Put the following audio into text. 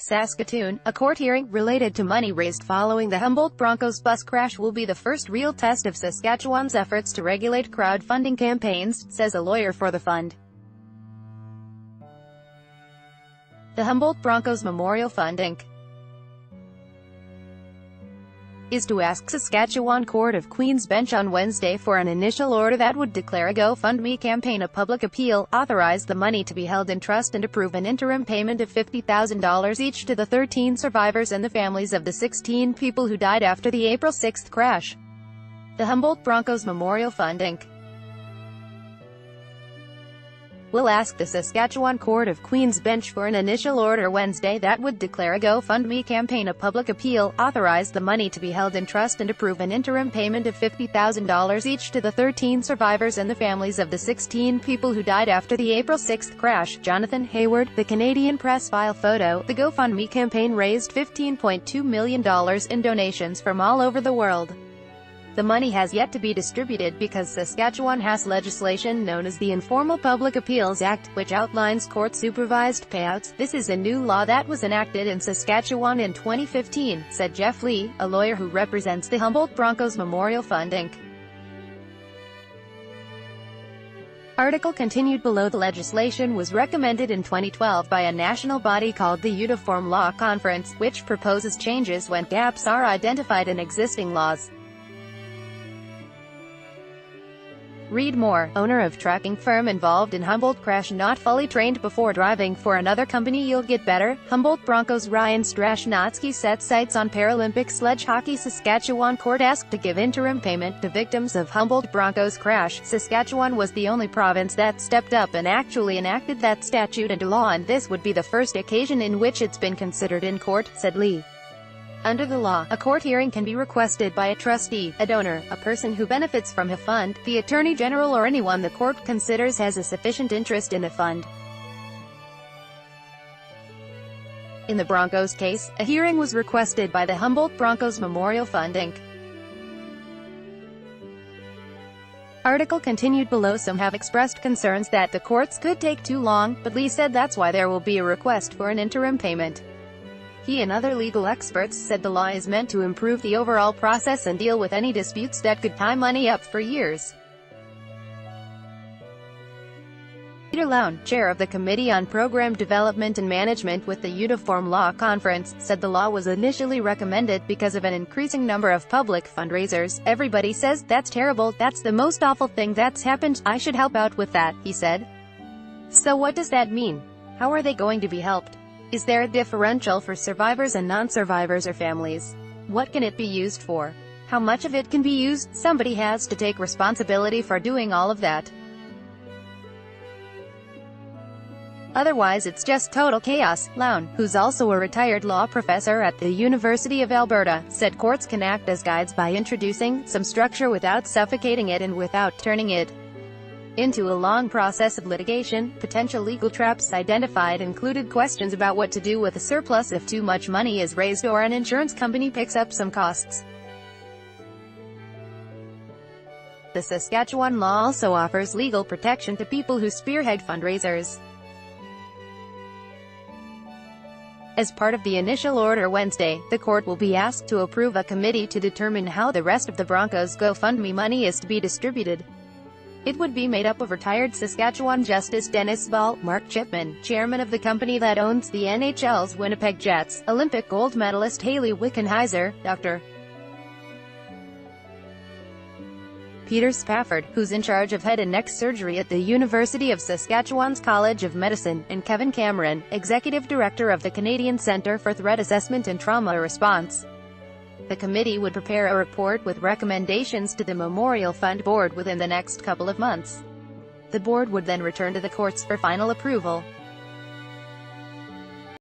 Saskatchewan, a court hearing related to money raised following the Humboldt Broncos bus crash will be the first real test of Saskatchewan's efforts to regulate crowdfunding campaigns, says a lawyer for the fund. The Humboldt Broncos Memorial Fund, Inc. is to ask Saskatchewan Court of Queen's Bench on Wednesday for an initial order that would declare a GoFundMe campaign a public appeal, authorize the money to be held in trust and approve an interim payment of $50,000 each to the 13 survivors and the families of the 16 people who died after the April 6 crash. The Humboldt Broncos Memorial Fund, Inc. will ask the Saskatchewan Court of Queen's Bench for an initial order Wednesday that would declare a GoFundMe campaign a public appeal, authorize the money to be held in trust and approve an interim payment of $50,000 each to the 13 survivors and the families of the 16 people who died after the April 6 crash. Jonathan Hayward, the Canadian Press file photo. The GoFundMe campaign raised $15.2 million in donations from all over the world. The money has yet to be distributed because Saskatchewan has legislation known as the Informal Public Appeals Act, which outlines court-supervised payouts. This is a new law that was enacted in Saskatchewan in 2015, said Jeff Lee, a lawyer who represents the Humboldt Broncos Memorial Fund, Inc. Article continued below. The legislation was recommended in 2012 by a national body called the Uniform Law Conference, which proposes changes when gaps are identified in existing laws. Read more. Owner of tracking firm involved in Humboldt crash not fully trained before driving for another company. You'll get better. Humboldt Broncos Ryan Strashnotsky set sights on Paralympic sledge hockey. Saskatchewan court asked to give interim payment to victims of Humboldt Broncos crash. Saskatchewan was the only province that stepped up and actually enacted that statute into law, and this would be the first occasion in which it's been considered in court, said Lee. Under the law, a court hearing can be requested by a trustee, a donor, a person who benefits from a fund, the Attorney General, or anyone the court considers has a sufficient interest in the fund. In the Broncos case, a hearing was requested by the Humboldt Broncos Memorial Fund, Inc. Article continued below. Some have expressed concerns that the courts could take too long, but Lee said that's why there will be a request for an interim payment. He and other legal experts said the law is meant to improve the overall process and deal with any disputes that could tie money up for years. Peter Lown, chair of the Committee on Program Development and Management with the Uniform Law Conference, said the law was initially recommended because of an increasing number of public fundraisers. Everybody says, "That's terrible, that's the most awful thing that's happened, I should help out with that," he said. So what does that mean? How are they going to be helped? Is there a differential for survivors and non-survivors or families? What can it be used for? How much of it can be used? Somebody has to take responsibility for doing all of that. Otherwise it's just total chaos. Lown, who's also a retired law professor at the University of Alberta, said courts can act as guides by introducing some structure without suffocating it and without turning it into a long process of litigation. Potential legal traps identified included questions about what to do with a surplus if too much money is raised or an insurance company picks up some costs. The Saskatchewan law also offers legal protection to people who spearhead fundraisers. As part of the initial order Wednesday, the court will be asked to approve a committee to determine how the rest of the Broncos GoFundMe money is to be distributed. It would be made up of retired Saskatchewan Justice Dennis Ball, Mark Chipman, chairman of the company that owns the NHL's Winnipeg Jets, Olympic gold medalist Hayley Wickenheiser, Dr. Peter Spafford, who's in charge of head and neck surgery at the University of Saskatchewan's College of Medicine, and Kevin Cameron, executive director of the Canadian Centre for Threat Assessment and Trauma Response. The committee would prepare a report with recommendations to the Memorial Fund Board within the next couple of months. The board would then return to the courts for final approval.